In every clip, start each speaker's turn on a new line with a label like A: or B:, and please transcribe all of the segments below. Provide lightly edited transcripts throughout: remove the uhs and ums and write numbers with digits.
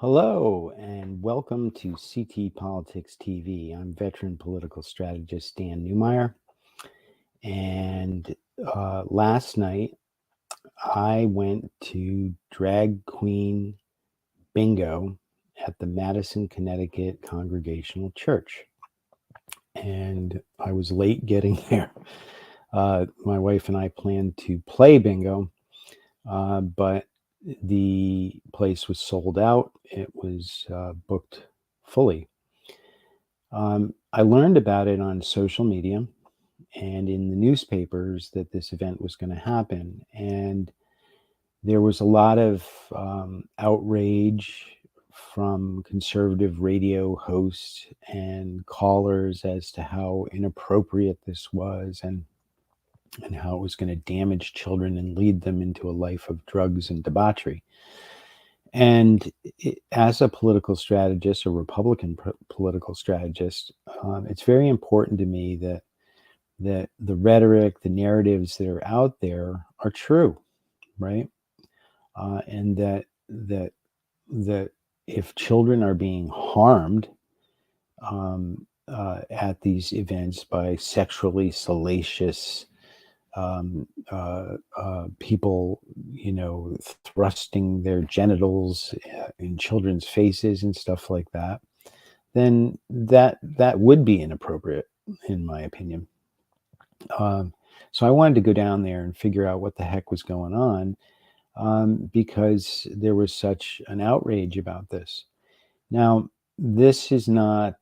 A: Hello and welcome to CT Politics TV. I'm veteran political strategist Dan Newmeyer. And last night I went to drag queen bingo at the Madison, Connecticut Congregational Church. And I was late getting there. My wife and I planned to play bingo, but the place was sold out. It was booked fully. I learned about it on social media and in the newspapers that this event was going to happen. And there was a lot of outrage from conservative radio hosts and callers as to how inappropriate this was and how it was going to damage children and lead them into a life of drugs and debauchery. And as a political strategist, a Republican political strategist, it's very important to me that the rhetoric, the narratives that are out there are true, right? And that if children are being harmed at these events by sexually salacious people, thrusting their genitals in children's faces and stuff like that, then that would be inappropriate, in my opinion. So I wanted to go down there and figure out what the heck was going on, because there was such an outrage about this. Now, this is not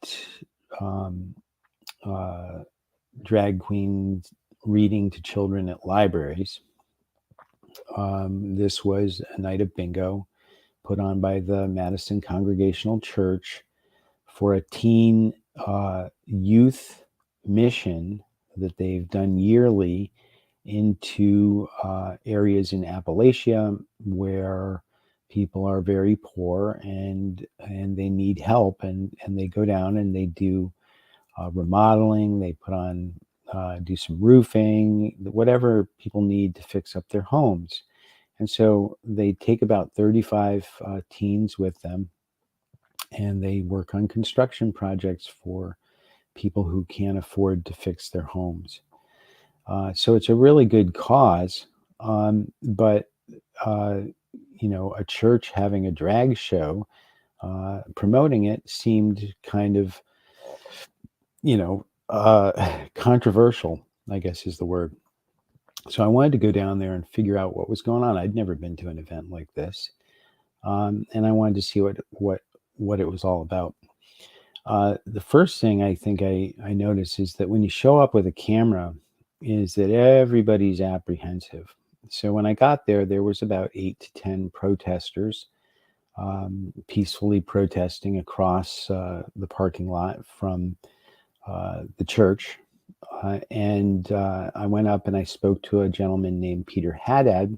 A: drag queens reading to children at libraries. This was a night of bingo put on by the Madison Congregational Church for a teen youth mission that they've done yearly into areas in Appalachia where people are very poor and they need help, and they go down and they do remodeling. They put on do some roofing, whatever people need to fix up their homes. And so they take about 35 teens with them, and they work on construction projects for people who can't afford to fix their homes. So it's a really good cause, but a church having a drag show promoting it seemed kind of, controversial, I guess is the word. So I wanted to go down there and figure out what was going on. I'd never been to an event like this, and I wanted to see what it was all about. The first thing I think I noticed is that when you show up with a camera, is that everybody's apprehensive. So when I got there, there was about 8 to 10 protesters peacefully protesting across the parking lot from the church. And I went up and I spoke to a gentleman named Peter Haddad,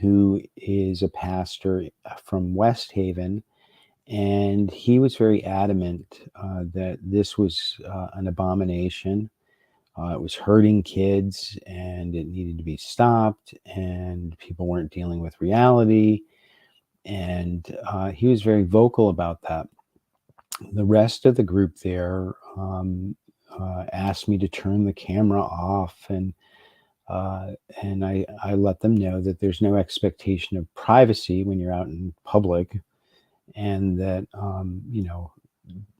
A: who is a pastor from West Haven. And he was very adamant that this was an abomination. It was hurting kids and it needed to be stopped, and people weren't dealing with reality. And he was very vocal about that. The rest of the group there asked me to turn the camera off, and I let them know that there's no expectation of privacy when you're out in public, and that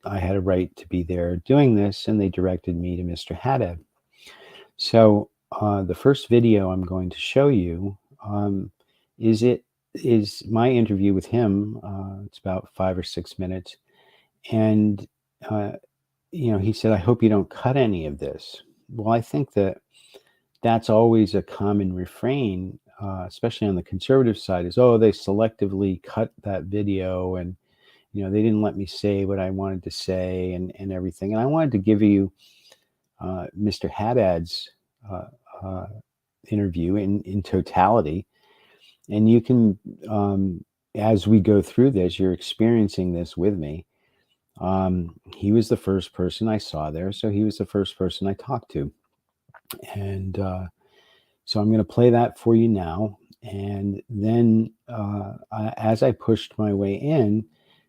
A: I had a right to be there doing this, and they directed me to Mr. Haddad. So the first video I'm going to show you is my interview with him. It's about 5 or 6 minutes, and he said, "I hope you don't cut any of this." Well, I think that's always a common refrain, especially on the conservative side, is, "Oh, they selectively cut that video, and they didn't let me say what I wanted to say, and everything." And I wanted to give you Mr. Haddad's interview in totality, and you can, as we go through this, you're experiencing this with me. He was the first person I saw there, so he was the first person I talked to. And So I'm going to play that for you now. And then as I pushed my way in,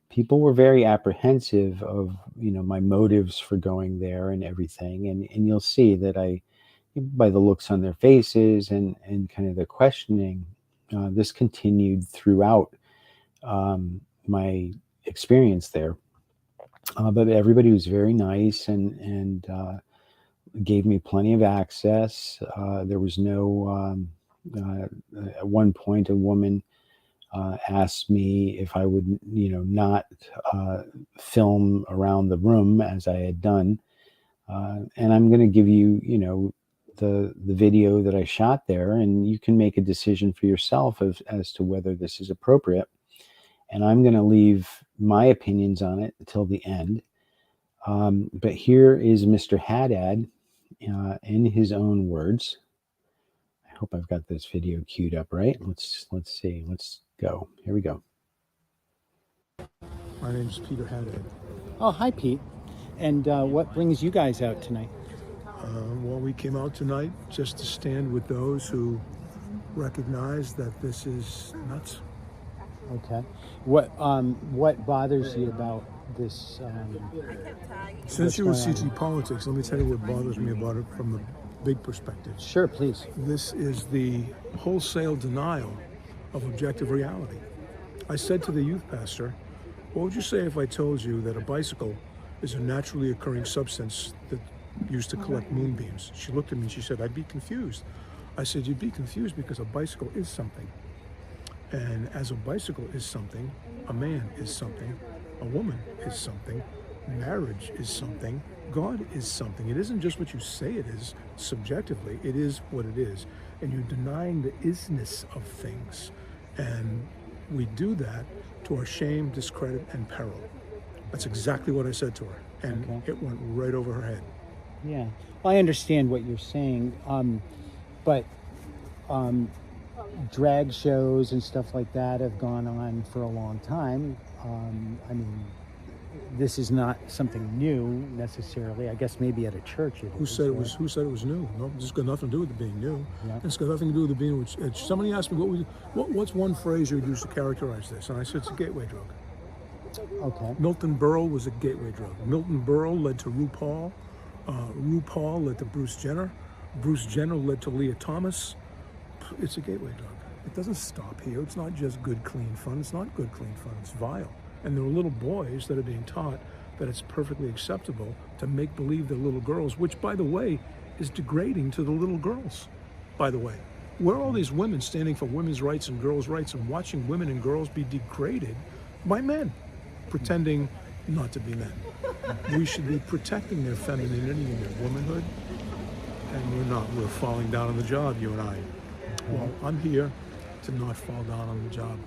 A: people were very apprehensive of, my motives for going there and everything. And you'll see that by the looks on their faces and kind of the questioning, this continued throughout my experience there. But everybody was very nice and gave me plenty of access. There was no, at one point, a woman asked me if I would, not film around the room as I had done. And I'm going to give you, the video that I shot there, and you can make a decision for yourself as to whether this is appropriate. And I'm going to leave my opinions on it until the end. But here is Mr. Haddad in his own words. I hope I've got this video queued up right. Let's see. Let's go. Here we go.
B: My name's Peter Haddad.
C: Oh, hi, Pete. And what brings you guys out tonight?
B: Well, we came out tonight just to stand with those who recognize that this is nuts.
C: Okay. What bothers you about this?
B: Since you're with CT Politics, let me tell you what bothers me about it from the big perspective.
C: Sure, please.
B: This is the wholesale denial of objective reality. I said to the youth pastor, what would you say if I told you that a bicycle is a naturally occurring substance that used to collect moonbeams? She looked at me and she said, I'd be confused. I said, you'd be confused because a bicycle is something. And as a bicycle is something, a man is something, a woman is something, marriage is something, God is something. It isn't just what you say it is subjectively, it is what it is. And you're denying the isness of things. And we do that to our shame, discredit, and peril. That's exactly what I said to her. And It went right over her head.
C: Yeah. Well, I understand what you're saying. But drag shows and stuff like that have gone on for a long time. I mean, this is not something new necessarily. I guess maybe at a church it
B: Who
C: is,
B: said it
C: right?
B: was? Who said it was new? No, this has got nothing to do with it being new.
C: Yeah.
B: It's got nothing to do with it being. Somebody asked me what's one phrase you would use to characterize this, and I said it's a gateway drug.
C: Okay.
B: Milton Berle was a gateway drug. Milton Berle led to RuPaul. RuPaul led to Bruce Jenner. Bruce Jenner led to Leah Thomas. It's a gateway drug. It doesn't stop here. It's not just good, clean fun. It's not good, clean fun. It's vile. And there are little boys that are being taught that it's perfectly acceptable to make believe they're little girls, which, by the way, is degrading to the little girls, by the way. Where are all these women standing for women's rights and girls' rights and watching women and girls be degraded by men, pretending not to be men? We should be protecting their femininity and their womanhood, and we're not. We're falling down on the job, you and I. Well, I'm here to not fall down on the job.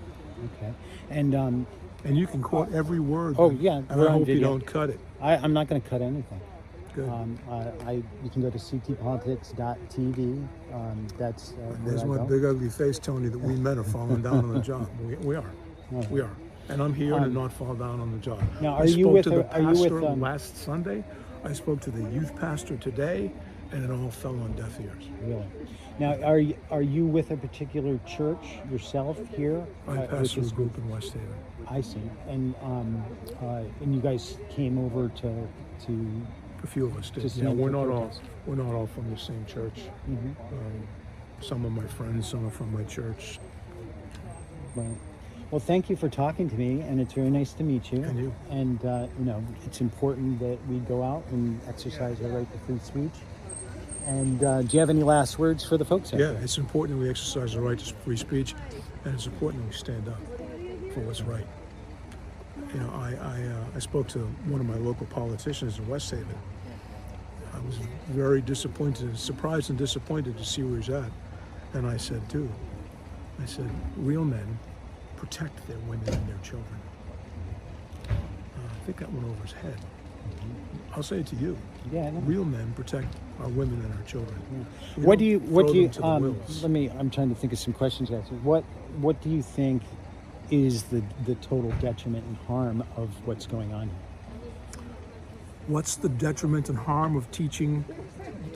C: Okay. And
B: you can quote every word.
C: Oh, yeah.
B: And I hope you don't cut it.
C: I'm not going to cut anything.
B: Good.
C: You can go to ctpolitics.tv. That's
B: There's
C: where I
B: my
C: go.
B: big ugly face telling you that we men are falling down on the job. We are. We are. And I'm here to not fall down on the job.
C: Now,
B: I spoke to the pastor last Sunday. I spoke to the youth pastor today, and it all fell on deaf ears.
C: Really? Now, are you with a particular church yourself here?
B: I pastor a group in West Haven.
C: I see. And you guys came over to
B: a few of us did.
C: Just
B: Yeah, we're not all from the same church.
C: Mm-hmm.
B: Some of my friends, some are from my church.
C: Right. Well, thank you for talking to me, and it's very nice to meet you.
B: And you.
C: And it's important that we go out and exercise our right to free speech. And do you have any last words for the folks out there?
B: Yeah, it's important that we exercise the right to free speech, and it's important that we stand up for what's right. You know, I spoke to one of my local politicians in West Haven. I was very disappointed, surprised and disappointed to see where he's at. And I said, dude, real men protect their women and their children. I think that went over his head. I'll say it to you.
C: Yeah.
B: Real men protect our women and our children.
C: Yeah. What do you
B: let
C: me, I'm trying to think of some questions to ask you. What do you think is the total detriment and harm of what's going on here?
B: What's the detriment and harm of teaching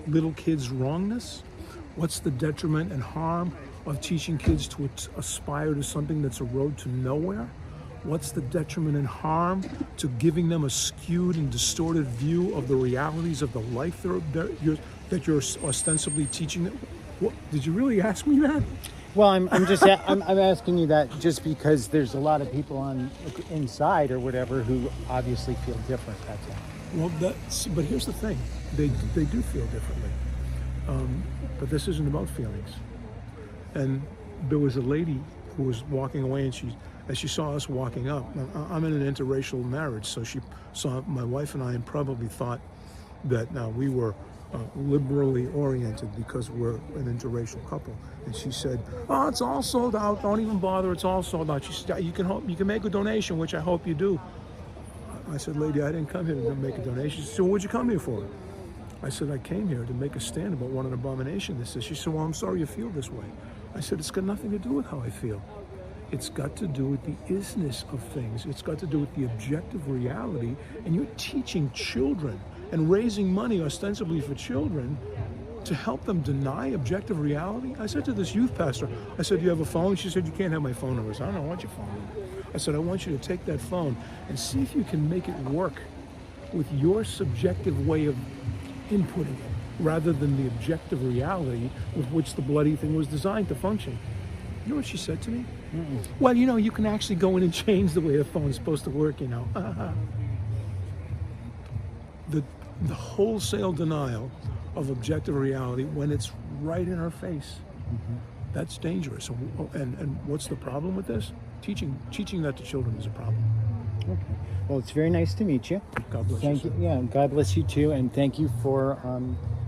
B: little kids wrongness? What's the detriment and harm of teaching kids to aspire to something that's a road to nowhere? What's the detriment and harm to giving them a skewed and distorted view of the realities of the life that you're ostensibly teaching them? What, did you really ask me that?
C: Well, I'm asking you that just because there's a lot of people on inside or whatever who obviously feel different. That's all.
B: Well, but here's the thing: they do feel differently. But this isn't about feelings. And there was a lady who was walking away, and as she saw us walking up, I'm in an interracial marriage, so she saw my wife and I and probably thought that now we were liberally oriented because we're an interracial couple. And she said, "Oh, it's all sold out. Don't even bother. It's all sold out." She said, "You can make a donation, which I hope you do." I said, "Lady, I didn't come here to make a donation." She said, "So what'd you come here for?" I said, "I came here to make a stand about what an abomination this is." She said, "Well, I'm sorry you feel this way." I said, "It's got nothing to do with how I feel. It's got to do with the isness of things. It's got to do with the objective reality. And you're teaching children and raising money ostensibly for children to help them deny objective reality." I said to this youth pastor, I said, "Do you have a phone?" She said, "You can't have my phone number." I said, "I don't want your phone number." I said, "I want you to take that phone and see if you can make it work with your subjective way of inputting it, rather than the objective reality with which the bloody thing was designed to function." You know what she said to me? "Well, you can actually go in and change the way the phone is supposed to work, The wholesale denial of objective reality when it's right in her face. That's dangerous. And what's the problem with this? Teaching that to children is a problem.
C: Okay. Well, it's very nice to meet you.
B: God bless
C: Thank
B: you.
C: you. Yeah, God bless you too, and thank you for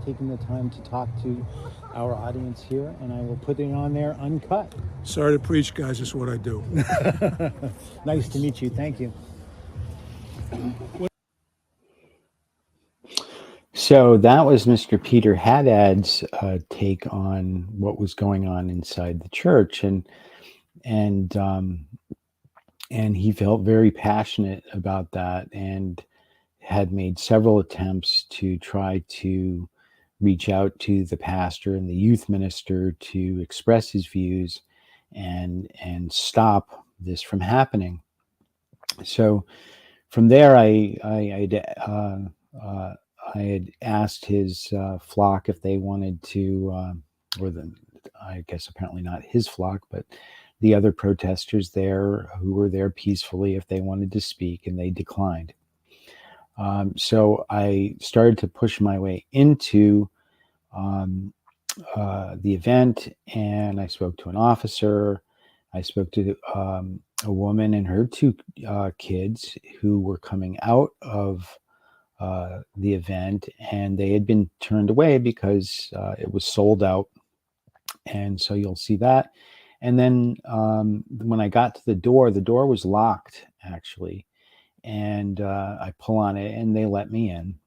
C: taking the time to talk to our audience here. And I will put it on there uncut.
B: Sorry to preach, guys. It's what I do.
C: Nice to meet you. Thank you.
A: So that was Mr. Peter Haddad's take on what was going on inside the church, and he felt very passionate about that, and had made several attempts to try to reach out to the pastor and the youth minister to express his views and stop this from happening. So from there, I had asked his flock if they wanted to, I guess apparently not his flock, but the other protesters there who were there peacefully, if they wanted to speak, and they declined. So I started to push my way into the event, and I spoke to an officer. I spoke to a woman and her two kids who were coming out of the event, and they had been turned away because it was sold out. And so you'll see that. And then when I got to the door was locked, actually. And I pull on it, and they let me in.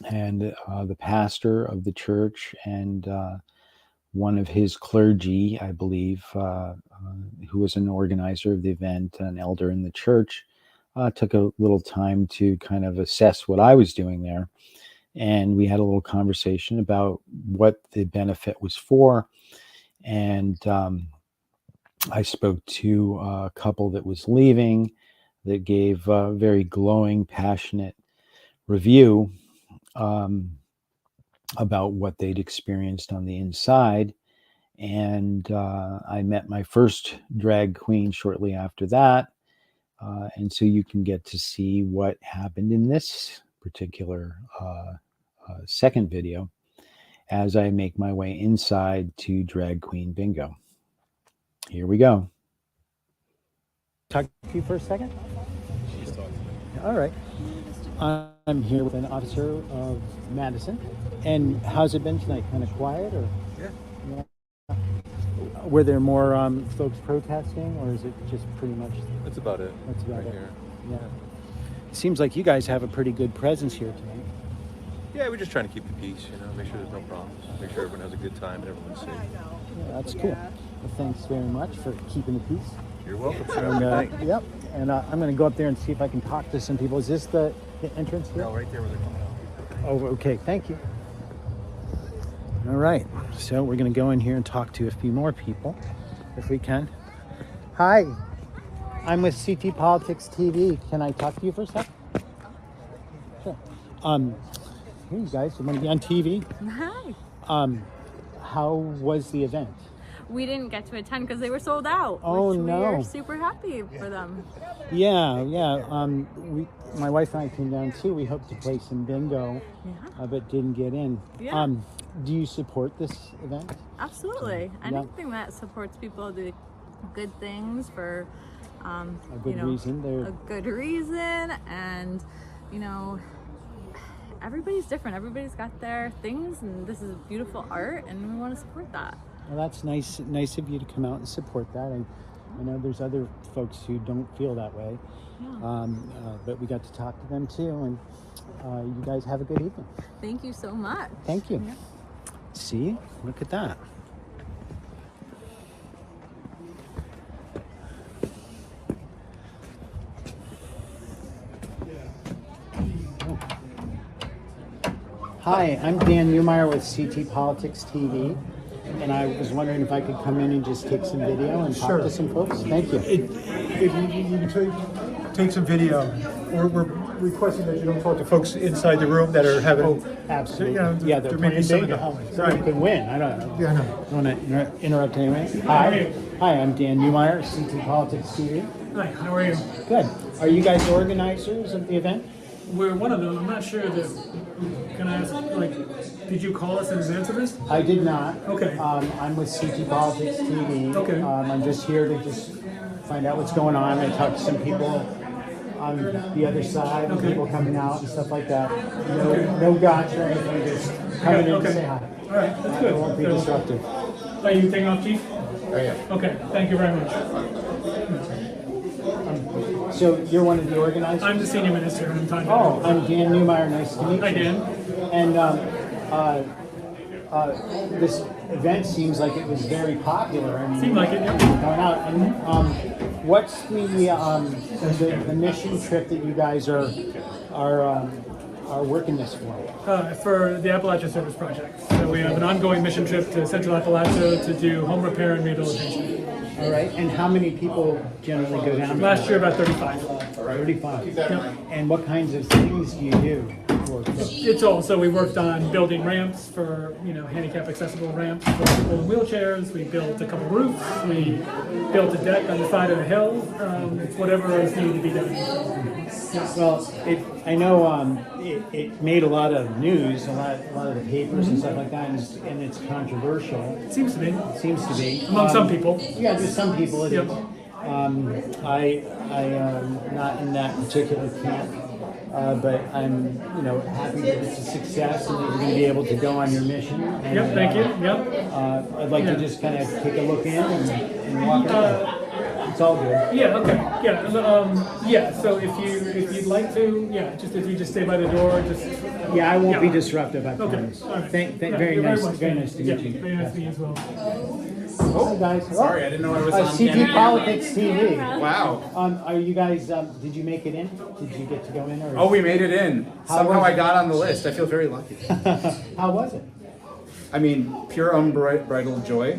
A: And the pastor of the church and one of his clergy, I believe, who was an organizer of the event, an elder in the church, took a little time to kind of assess what I was doing there. And we had a little conversation about what the benefit was for. And I spoke to a couple that was leaving that gave a very glowing, passionate review about what they'd experienced on the inside. And I met my first drag queen shortly after that. And so you can get to see what happened in this particular second video as I make my way inside to Drag Queen Bingo. Here we go.
C: Talk to you for a second?
D: She's talking to me.
C: All right. I'm here with an officer of Madison. And how's it been tonight? Kind of quiet, or?
D: Yeah.
C: Were there more folks protesting, or is it just pretty much?
D: That's about it.
C: That's about
D: right
C: it.
D: Here.
C: Yeah. It seems like you guys have a pretty good presence here tonight.
D: Yeah, we're just trying to keep the peace, make sure there's no problems, make sure everyone has a good time and everyone's safe.
C: Yeah, that's cool. Well, thanks very much for keeping the peace.
D: You're welcome, sir.
C: And,
D: Have a good night.
C: yep. And I'm going to go up there and see if I can talk to some people. Is this the entrance here?
D: No, right there where they're coming out.
C: Oh, okay. Thank you. All right, so we're going to go in here and talk to a few more people, if we can. Hi, I'm with CT Politics TV. Can I talk to you for a sec? Sure. Here you guys, you want to be on TV?
E: Hi.
C: How was the event?
E: We didn't get to attend because they were sold out.
C: Oh,
E: which
C: no.
E: We are super happy for them.
C: Yeah. My wife and I came down too. We hoped to play some bingo,
E: Yeah.
C: but didn't get in.
E: Yeah.
C: Do you support this event?
E: Absolutely. Anything that supports people to do good things for
C: A good reason.
E: a good reason, and everybody's different. Everybody's got their things, and this is beautiful art, and we want to support that.
C: Well, that's nice of you to come out and support that. I know there's other folks who don't feel that way, but we got to talk to them too, and you guys have a good evening.
E: Thank you so much.
C: Thank you.
E: Yeah.
C: See, look at that. Hi, I'm Dan Newmeyer with CT Politics TV, and I was wondering if I could come in and just take some video and talk
B: Sure.
C: to some folks. Thank you.
B: If you can take some video, we're requesting that you don't talk to folks inside the room that are having.
C: Absolutely.
B: Yeah,
C: they're
B: there may be
C: playing
B: some in
C: bingo.
B: the home.
C: Someone
B: Right.
C: could win. I don't know.
B: Yeah, I know.
C: You want to interrupt anyway? Hi. Hi, I'm Dan Newmeyer, CT Politics TV.
F: Hi, how are you?
C: Good. Are you guys organizers of the event?
F: We're one of them. I'm not sure that. Can I ask, did you call us in advance of this?
C: I did not.
F: Okay.
C: I'm with CT Politics TV.
F: Okay.
C: I'm just here to find out what's going on. I talked to some people on the other side,
F: Okay.
C: people coming out and stuff like that. No gotcha or anything, just coming in
F: Okay.
C: to say hi.
F: All right, that's good.
C: It won't be disruptive.
F: Are you taking off, Chief? Oh, yeah. Okay, thank you very much.
C: So you're one of the organizers?
F: I'm the senior minister in Thailand.
C: Oh, I'm Dan Newmeyer. Nice to meet you.
F: Hi, Dan.
C: And this event seems like it was very popular. I mean,
F: Seemed like it, yeah.
C: Going out. And what's the mission trip that you guys are working this for?
F: For the Appalachia Service Project. So we have an ongoing mission trip to Central Appalachia to do home repair and rehabilitation.
C: All right. And how many people generally go down?
F: Last year, about 35.
C: 35. And what kinds of things do you do?
F: It's all, so we worked on building ramps for, handicap accessible ramps for people in wheelchairs. We built a couple roofs. We built a deck on the side of the hill. Whatever is needed to be done.
C: Well, I know it made a lot of news, a lot of the papers and stuff like that, and it's controversial.
F: It seems to be.
C: It seems to be
F: Among some people.
C: Yeah, there's some people. It
F: Yep.
C: is. I am not in that particular camp, but I'm happy that it's a success and that you're going to be able to go on your mission. And,
F: Yep, thank you. Yep.
C: I'd like to just kind of take a look in and walk around. It's all good.
F: Yeah, okay. Yeah, so if you'd like to, if you just stay by the door, just
C: Yeah, I won't be
F: Yeah.
C: disruptive. I
F: okay.
C: promise.
F: All right.
C: Very
F: you're
C: nice.
F: welcome.
C: Very nice to
F: Yeah,
C: meet you.
F: very nice to meet you as well.
C: Hi guys.
G: Sorry, I didn't know I was on
C: CT
G: camera.
C: Politics TV.
G: Wow.
C: Are you guys? Did you make it in? Did you get to go in? Or
G: Oh, we made it in.
C: How
G: Somehow
C: was
G: I
C: it?
G: got on the list. I feel very lucky.
C: How was it?
G: I mean, pure unbridled joy.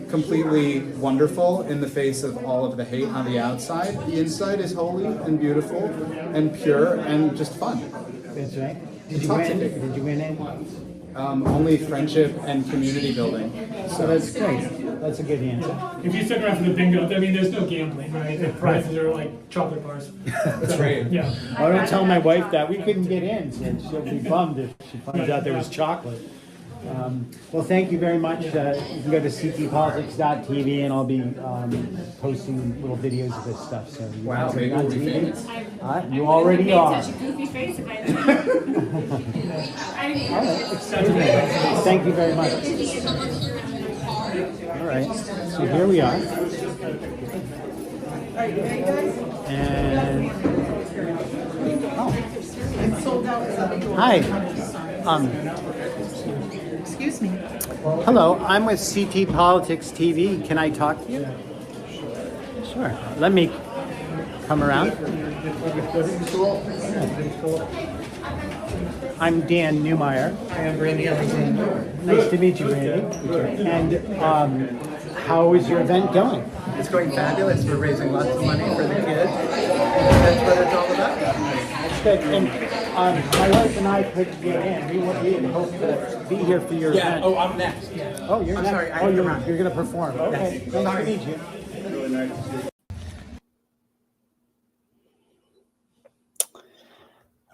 G: Completely wonderful in the face of all of the hate on the outside. The inside is holy and beautiful and pure and just fun.
C: That's right. Did you win? Did you win any?
G: Only friendship and community building.
C: So that's great. That's a good answer.
F: If you stick around for the bingo, I mean, there's no gambling, right? The prizes are like chocolate bars.
G: That's right.
F: Yeah.
C: I don't tell my wife that we couldn't get in, so she'll be bummed if she finds out there was chocolate. Well, thank you very much. You can go to ctpolitics.tv and I'll be posting little videos of this stuff. So you
G: Wow,
C: guys are
G: maybe
C: on
G: we'll be
C: TV.
G: famous.
C: You already are.
H: Such a goofy face if I
C: All right. Thank you very much. All right. So here we are. And hi.
H: Excuse me.
C: Hello. I'm with CT Politics TV. Can I talk to you? Sure. Let me come around. I'm Dan Newmeyer.
I: I'm Brandy Alexander.
C: Nice to meet you, Randy. And how is your event going?
I: It's going fabulous. We're raising lots of money for the kids. And that's what it's all about.
C: That's good. And my wife and I couldn't get in. We had hoped to be here for your event.
I: Oh, I'm next.
C: Oh, you're
I: I'm
C: next.
I: sorry, I
C: Oh,
I: have to
C: you're
I: run.
C: going to perform. Okay.
I: Yes.
C: Nice
I: Sorry.
C: to meet you.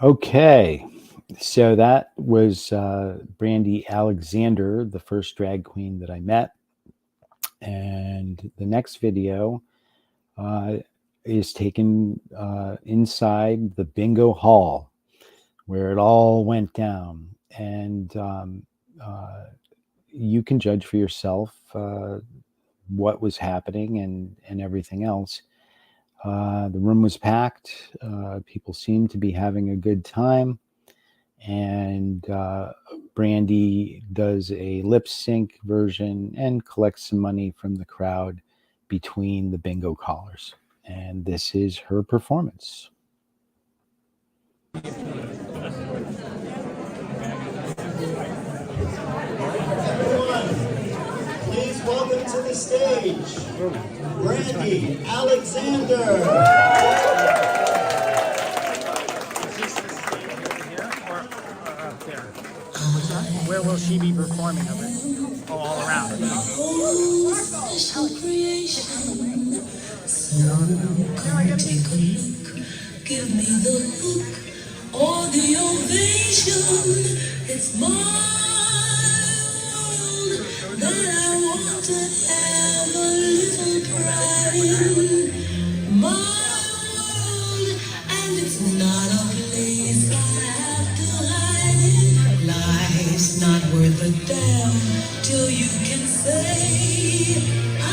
A: Okay, so that was Brandy Alexander, the first drag queen that I met. And the next video is taken inside the bingo hall where it all went down. And you can judge for yourself what was happening and everything else. The room was packed. People seemed to be having a good time. And Brandy does a lip sync version and collects some money from the crowd between the bingo callers. And this is her performance.
J: Please welcome to the stage, Brandy Alexander.
C: Where will she be performing of it? Oh, all around.
K: Special creation. So come take a look. Give me the hook or the ovation. It's my world that I want to have a little pride in. My world, and it's not a place I have to hide in. Life's not worth a damn till you can say I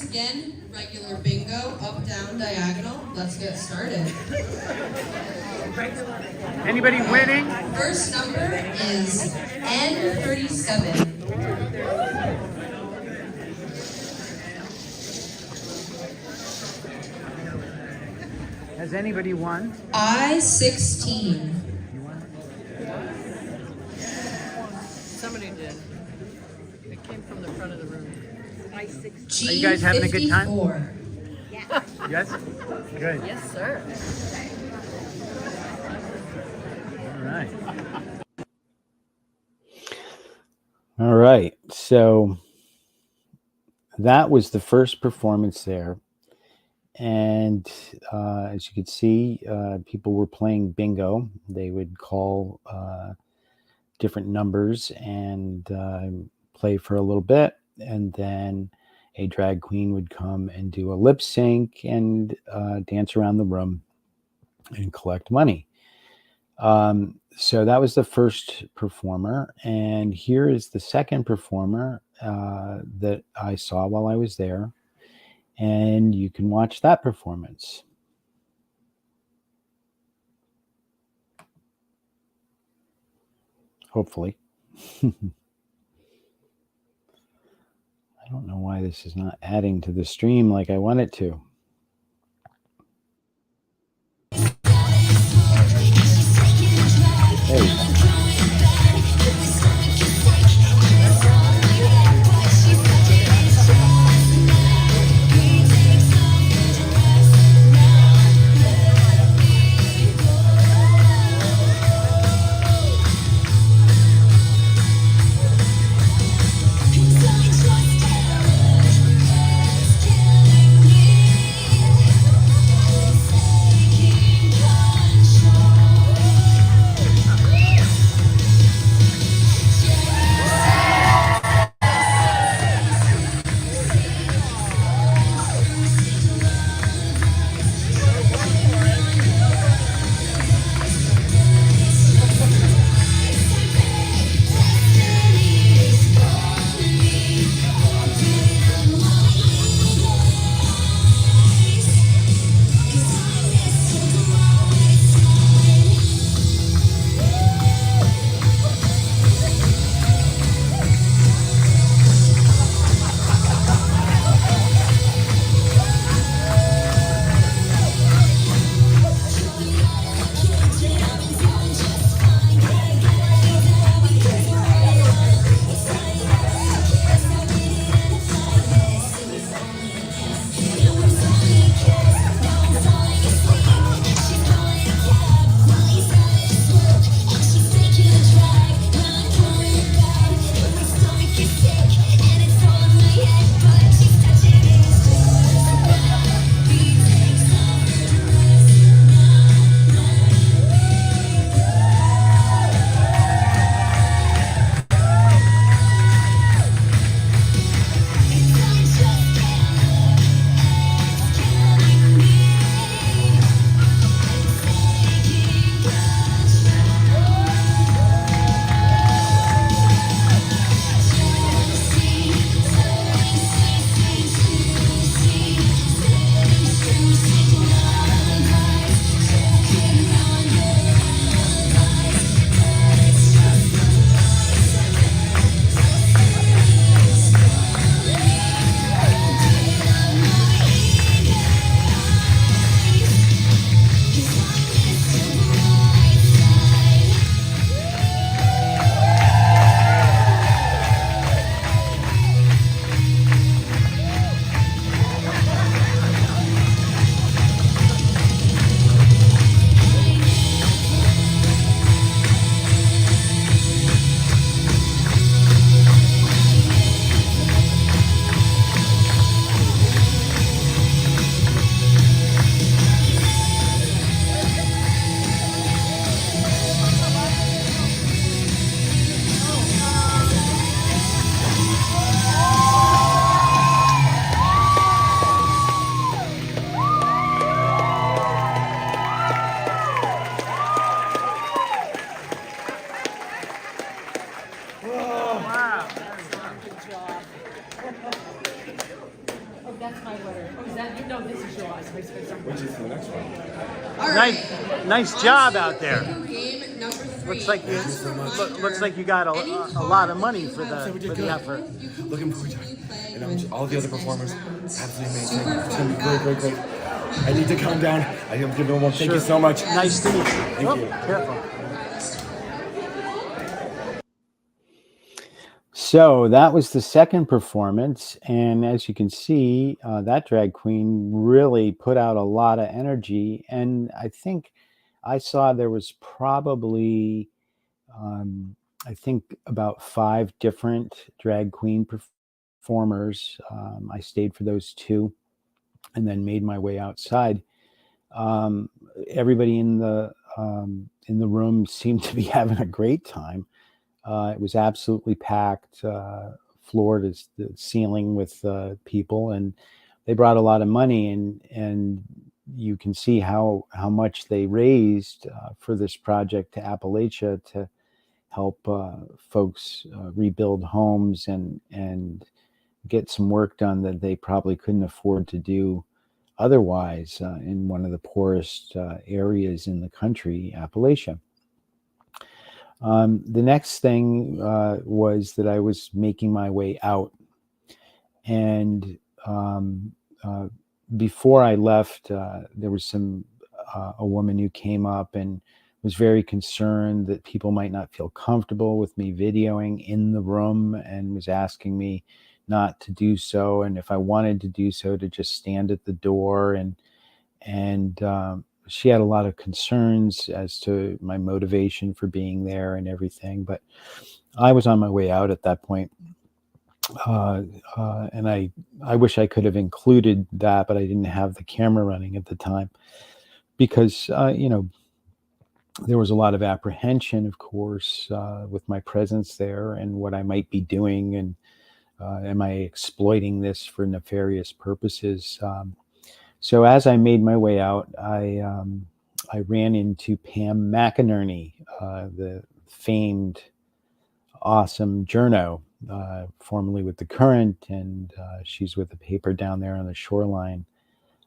K: again, regular bingo, up, down, diagonal. Let's get started.
C: Anybody winning?
K: First number is N37.
C: Has anybody won?
K: I-16.
L: Somebody did. It came from the front of the room.
C: Are you guys having a good time?
K: G54.
C: Yes? Good.
L: Yes, sir.
C: All right.
A: All right. So that was the first performance there. And as you could see, people were playing bingo. They would call different numbers and play for a little bit. And then a drag queen would come and do a lip sync and dance around the room and collect money. So that was the first performer. And here is the second performer that I saw while I was there. And you can watch that performance. Hopefully. I don't know why this is not adding to the stream like I want it to. There we go.
L: That's my letter. Oh, is that you? No, this is yours.
D: Which is the next one?
C: Nice job out there.
K: Game number 3.
C: Looks like you got a lot of money for the effort.
D: Looking forward to it. And all the other performers, absolutely amazing. It's going to be great. I need to calm down. I am giving one. Thank you so much.
C: Nice to meet you.
D: Thank you.
C: Careful.
A: So that was the second performance, and as you can see, that drag queen really put out a lot of energy, and I think I saw there was probably I think about 5 different drag queen performers. I stayed for those 2 and then made my way outside. Everybody in the room seemed to be having a great time. It was absolutely packed, floor to the ceiling with people, and they brought a lot of money, and you can see how much they raised for this project to Appalachia to help folks rebuild homes and get some work done that they probably couldn't afford to do otherwise in one of the poorest areas in the country, Appalachia. The next thing was that I was making my way out, and before I left, there was a woman who came up and was very concerned that people might not feel comfortable with me videoing in the room, and was asking me not to do so, and if I wanted to do so, to just stand at the door, and she had a lot of concerns as to my motivation for being there and everything, but I was on my way out at that point. And I wish I could have included that, but I didn't have the camera running at the time because, there was a lot of apprehension, of course, with my presence there and what I might be doing, and am I exploiting this for nefarious purposes? So as I made my way out, I ran into Pam McInerney, the famed, awesome journo, formerly with The Current, and she's with the paper down there on the shoreline.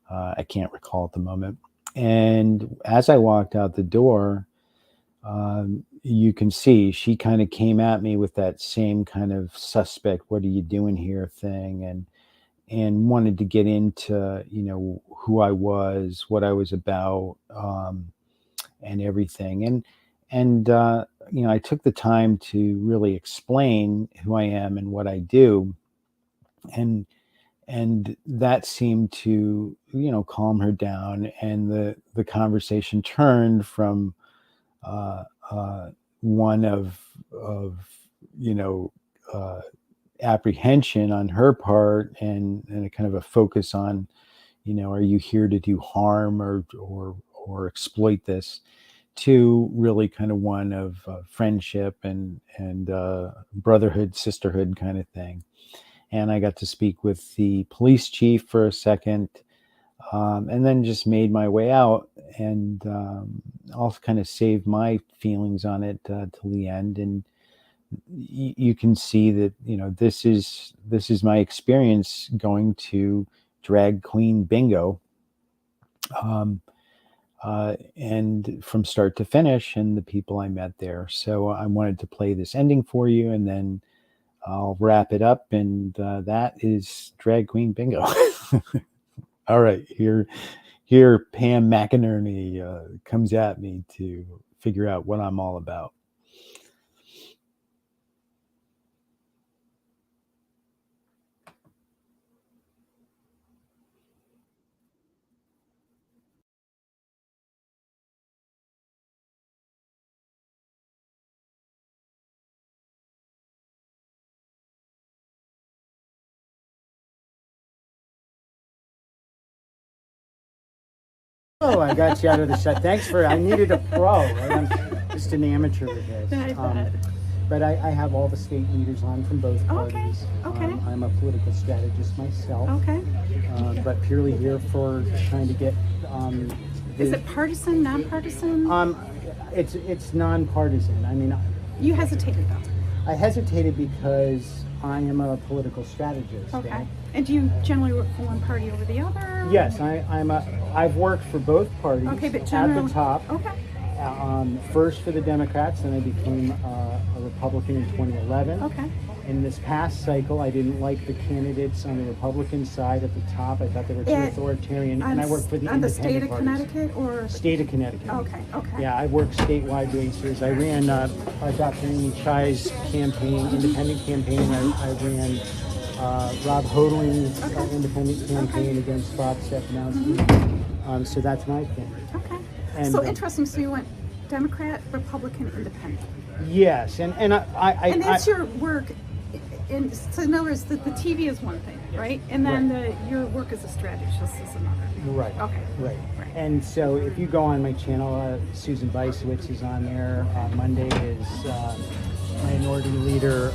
A: I can't recall at the moment. And as I walked out the door, you can see she kind of came at me with that same kind of suspect, what are you doing here thing, and wanted to get into, who I was, what I was about, and everything. And I took the time to really explain who I am and what I do. And that seemed to, calm her down. And the conversation turned from one of apprehension on her part and a kind of a focus on, are you here to do harm or exploit this, to really kind of one of friendship and brotherhood, sisterhood kind of thing. And I got to speak with the police chief for a second, and then just made my way out, and also kind of saved my feelings on it till the end. And you can see that, this is my experience going to drag queen bingo, and from start to finish, and the people I met there. So I wanted to play this ending for you, and then I'll wrap it up, and that is drag queen bingo. All right, here Pam McInerney comes at me to figure out what I'm all about.
C: Oh, I got you out of the shot. Thanks I needed a pro. Right? I'm just an amateur with this. But I have all the state leaders on from both parties.
H: Okay.
C: I'm a political strategist myself.
H: Okay.
C: But purely here for trying to get...
H: Is it partisan, nonpartisan?
C: It's nonpartisan. I mean...
H: You hesitated though.
C: I hesitated because I am a political strategist.
H: Okay.
C: right?
H: And do you generally work for one party over the other?
C: Yes, I've worked for both parties
H: Okay, but
C: at
H: generally.
C: the top.
H: Okay.
C: First for the Democrats, then I became a Republican in 2011.
H: Okay.
C: In this past cycle, I didn't like the candidates on the Republican side at the top. I thought they were too
H: And
C: authoritarian, and I worked for the
H: on the
C: independent
H: state of
C: parties.
H: Connecticut or?
C: State of Connecticut.
H: Okay. Okay.
C: Yeah, I worked statewide races. I ran Dr. Amy Chai's campaign, independent campaign. I ran Rob Hodeling's independent campaign against Bob Stefanowski. So that's my thing.
H: Okay.
C: And,
H: So interesting. So you went Democrat, Republican, Independent.
C: Yes, and
H: And that's your work. So in other words, the TV is one thing, right? And then your work as a strategist is another.
C: Right.
H: Okay.
C: Right. And so if you go on my channel, Susan Weissowitz is on there. Monday is Minority Leader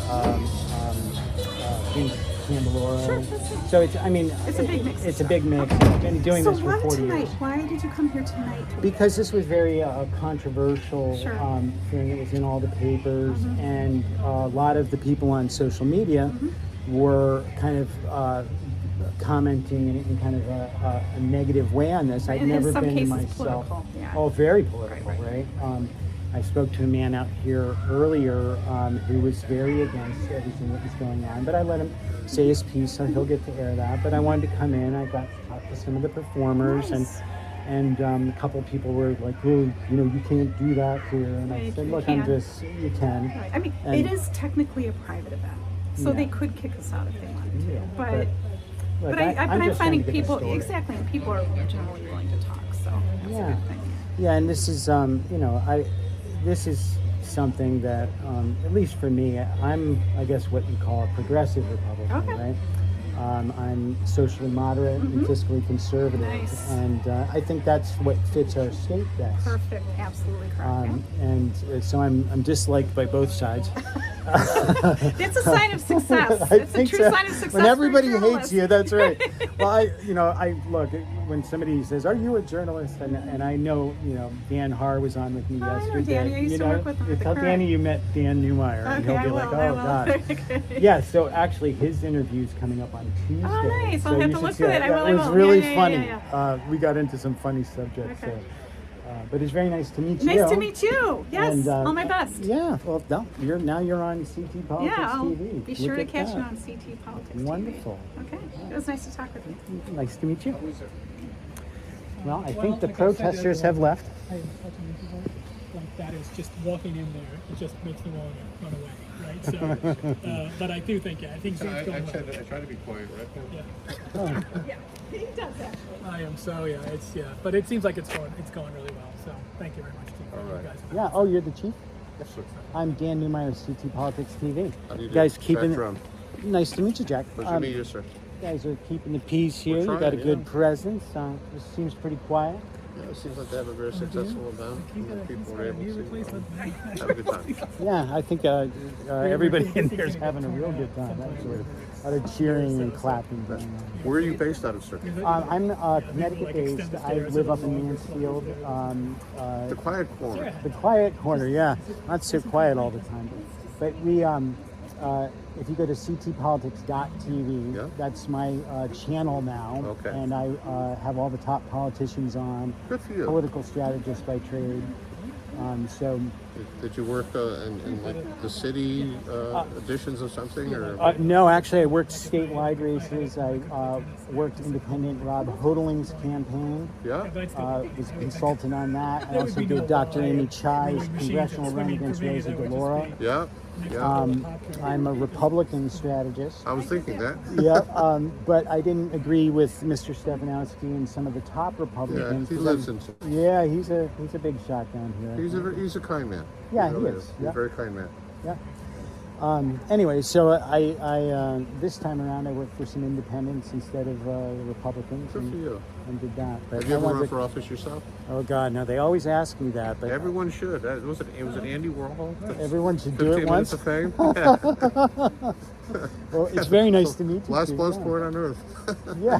C: Candeloro.
H: Sure.
C: So it's
H: It's a big mix.
C: It's a big mix. I've been doing
H: So
C: this for
H: why
C: 40
H: tonight?
C: years.
H: Why did you come here tonight?
C: Because this was very controversial
H: Sure.
C: thing. It was in all the papers,
H: Mm-hmm.
C: and a lot of the people on social media were kind of commenting in kind of a negative way on this. I'd
H: And in
C: never
H: some
C: been
H: cases
C: myself.
H: political, yeah.
C: Oh, very political, right? I spoke to a man out here earlier who was very against everything that was going on, but I let him say his piece, so he'll get to air that. But I wanted to come in. I got to talk to some of the performers,
H: Nice.
C: and a couple of people were like, "Oh, you can't do that here." And I
H: Right,
C: said,
H: you
C: "Look,
H: can.
C: you can."
H: Right. I mean,
C: And-
H: it is technically a private event, so
C: Yeah.
H: they could kick us out if they wanted to.
C: Yeah,
H: But
C: look,
H: I'm
C: just trying
H: finding
C: to get the
H: people
C: story.
H: exactly, and people are generally willing to talk, so that's a
C: Yeah.
H: good thing.
C: Yeah, and this is, this is something that, at least for me, I'm, I guess, what you call a progressive Republican,
H: Okay.
C: right? I'm socially moderate and fiscally conservative,
H: Nice.
C: and I think that's what fits our state best.
H: Perfect, absolutely correct.
C: And so I'm disliked by both sides.
H: It's a sign of success.
C: I
H: It's a
C: think
H: true
C: so.
H: sign of success.
C: When
H: for a
C: everybody hates
H: journalist.
C: you, that's right. Well, I look when somebody says, "Are you a journalist?" and I know, Dan Haar was on with me
H: Oh, I know
C: yesterday.
H: Danny. I used to work with him at the
C: Tell
H: Current.
C: Danny you met Dan Newmeyer, and
H: Okay,
C: he'll be
H: I
C: like,
H: will,
C: "Oh
H: I will."
C: God." Yeah. So actually, his interview's coming up on Tuesday.
H: Oh, nice.
C: So
H: I'll have
C: you
H: to
C: should
H: look
C: see
H: for it. I will, I
C: It was
H: will.
C: really
H: Yeah, yeah,
C: funny.
H: yeah,
C: We got into some funny subjects.
H: Okay.
C: But it's very nice to meet you.
H: Nice to meet you. Yes,
C: And,
H: all my best.
C: Yeah, well, no, you're on CT Politics
H: Yeah, I'll
C: TV.
H: be sure
C: Look
H: to
C: at
H: catch
C: that.
H: you on CT Politics TV.
C: Wonderful.
H: Okay, it was nice to talk with you.
C: Nice to meet you. Well, I
F: Well,
C: think the
F: like I said,
C: protesters have left.
F: I ultimately people like that is just walking in there. It just makes me want to run away, right? So, but I do think, I think things going well.
M: I try to be quiet, right?
F: Yeah.
H: Yeah, he does actually.
F: I am so but it seems like it's going really well. So thank you very much to you guys.
C: Yeah. Oh, you're the chief?
M: Yes, sir.
C: I'm Dan Newmeyer, CT Politics TV.
M: How do you do?
C: Guys, keeping.
M: Jack Drum.
C: Nice to meet you, Jack.
M: Pleasure to meet you, sir.
C: You guys are keeping the peace here.
M: We're
C: You got a
M: trying,
C: good
M: yeah.
C: presence. This seems pretty quiet.
M: Yeah, it seems like they have a very successful event. And people were able to have a good time.
C: Yeah, I think everybody in there is having a real good time. Actually, a lot of cheering and clapping going on.
M: Where are you based out of, sir?
C: I'm Connecticut-based. I live up in Mansfield.
M: The quiet corner.
C: The quiet corner, yeah. Not so quiet all the time. But we, if you go to ctpolitics.tv,
M: Yeah.
C: that's my channel now.
M: Okay.
C: And I have all the top politicians on.
M: Good for you.
C: Political strategist by trade. So
M: Did you work in like the city editions of something, or?
C: no, actually, I worked statewide races. I worked independent Rob Hodeling's campaign.
M: Yeah.
C: Was a consultant on that. I also did Dr. Amy Chai's congressional run against Rosa DeLauro.
M: Yeah. Yeah.
C: I'm a Republican strategist.
M: I was thinking that.
C: Yeah, but I didn't agree with Mr. Stefanowski and some of the top Republicans.
M: Yeah, he lives in.
C: Yeah, he's a big shot down here.
M: He's a kind man.
C: Yeah,
M: really
C: he is.
M: He's
C: Yeah.
M: a very kind man.
C: Yeah. Anyway, so I this time around I worked for some independents instead of the Republicans.
M: Good for you.
C: And did that. But
M: Have you
C: I
M: ever
C: wanted
M: run
C: to-
M: for office yourself?
C: Oh God, no! They always ask me that, but
M: Everyone should. Was it Andy Warhol?
C: everyone should do
M: 15
C: it
M: minutes
C: once.
M: of fame.
C: Well, it's very nice to meet you.
M: Last
C: too.
M: blood
C: Yeah.
M: sport on earth.
C: Yeah.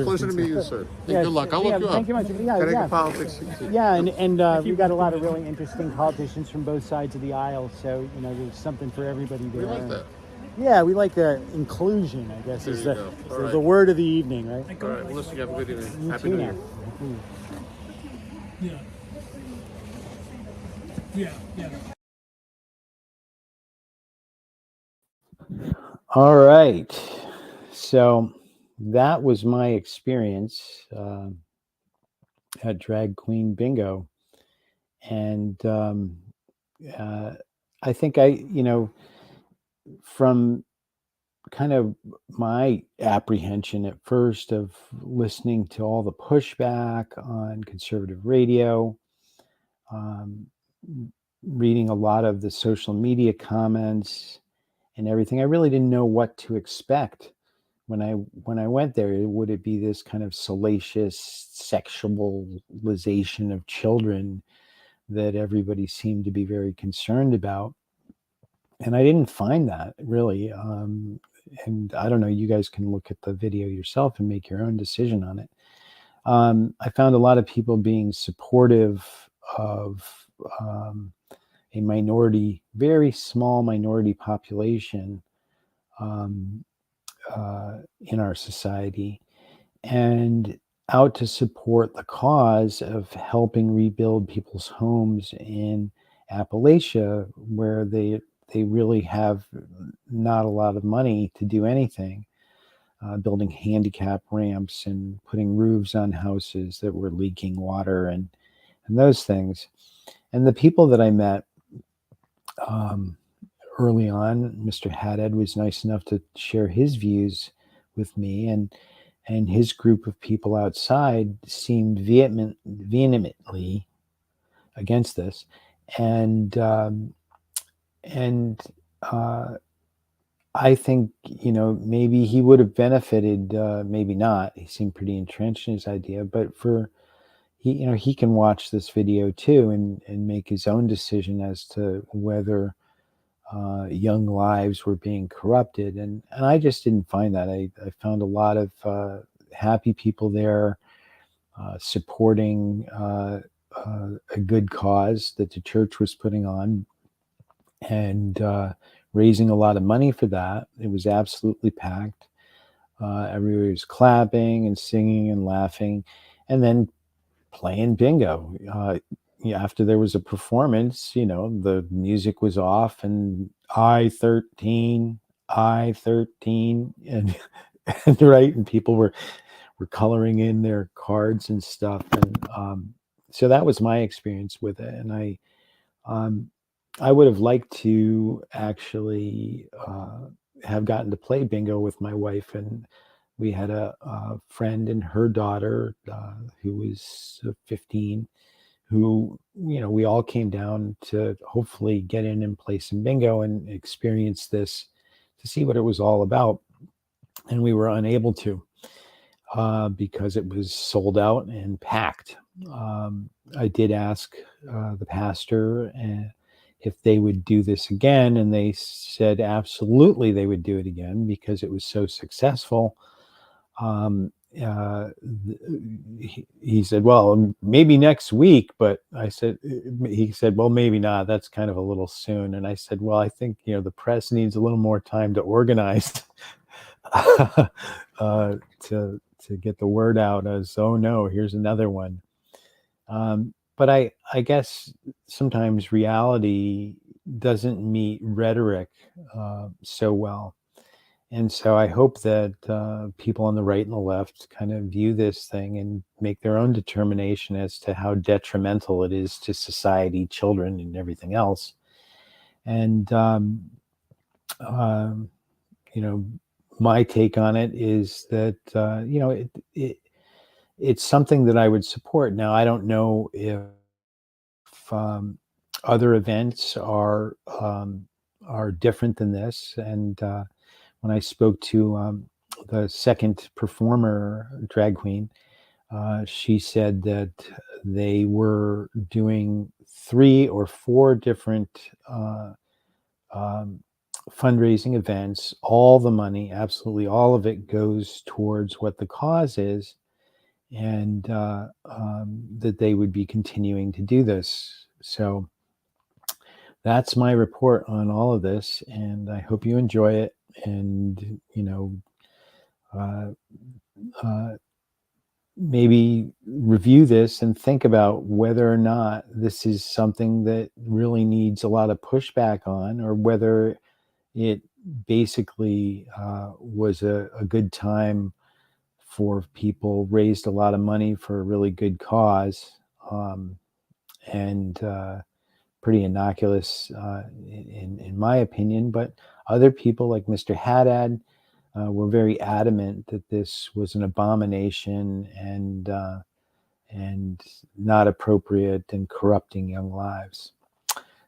M: Pleasure to meet you, sir. Hey,
C: Yeah,
M: good luck. I'll
C: yeah,
M: look you up.
C: thank you much. Yeah,
M: Connecticut
C: yeah.
M: Politics.
C: Yeah, and we got a lot of really interesting politicians from both sides of the aisle. So there's something for everybody there.
M: We like that.
C: Yeah, we like inclusion, I guess,
M: There
C: is
M: you
C: the,
M: go.
C: is
M: All
C: the
M: right.
C: word of the evening, right?
M: All right. Well, listen, you have a good evening.
C: You
M: Happy
C: too
M: New
C: now.
M: Year.
F: Yeah. Yeah, yeah.
A: All right. So that was my experience at Drag Queen Bingo. And I think from kind of my apprehension at first of listening to all the pushback on conservative radio, um, reading a lot of the social media comments and everything, I really didn't know what to expect when I went there. Would it be this kind of salacious sexualization of children that everybody seemed to be very concerned about? And I didn't find that really. And I don't know, you guys can look at the video yourself and make your own decision on it. I found a lot of people being supportive of a minority, very small minority population in our society, and out to support the cause of helping rebuild people's homes in Appalachia, where they really have not a lot of money to do anything, building handicap ramps and putting roofs on houses that were leaking water and those things. And the people that I met early on, Mr. Haddad was nice enough to share his views with me, and his group of people outside seemed vehemently against this, and I think maybe he would have benefited, maybe not. He seemed pretty entrenched in his idea, but he can watch this video too and make his own decision as to whether young lives were being corrupted. And I just didn't find that. I found a lot of happy people there supporting a good cause that the church was putting on, and raising a lot of money for that. It was absolutely packed. Everybody was clapping and singing and laughing, and then playing bingo. After there was a performance, the music was off, and I-13, and and right, and people were coloring in their cards and stuff, and so that was my experience with it. And I would have liked to actually have gotten to play bingo with my wife, and we had a friend and her daughter who was 15, who we all came down to hopefully get in and play some bingo and experience this, to see what it was all about. And we were unable to because it was sold out and packed. I did ask the pastor if they would do this again, and they said absolutely they would do it again because it was so successful. He said, well, maybe next week, but he said, well, maybe not. That's kind of a little soon. And I said, well, I think, the press needs a little more time to organize to get the word out as, oh no, here's another one. But I guess sometimes reality doesn't meet rhetoric so well. And so I hope that people on the right and the left kind of view this thing and make their own determination as to how detrimental it is to society, children, and everything else. And, my take on it is that, it's something that I would support. Now, I don't know if other events are different than this. And when I spoke to the second performer, drag queen, she said that they were doing 3 or 4 different fundraising events. All the money, absolutely all of it, goes towards what the cause is, and that they would be continuing to do this. So that's my report on all of this, and I hope you enjoy it. And maybe review this and think about whether or not this is something that really needs a lot of pushback on, or whether it basically was a good time for people, raised a lot of money for a really good cause, and pretty innocuous in my opinion. But other people like Mr. Haddad were very adamant that this was an abomination and not appropriate and corrupting young lives.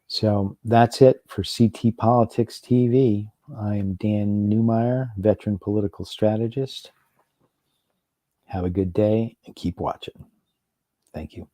A: So that's it for CT Politics TV. I am Dan Newmeyer, veteran political strategist. Have a good day and keep watching. Thank you.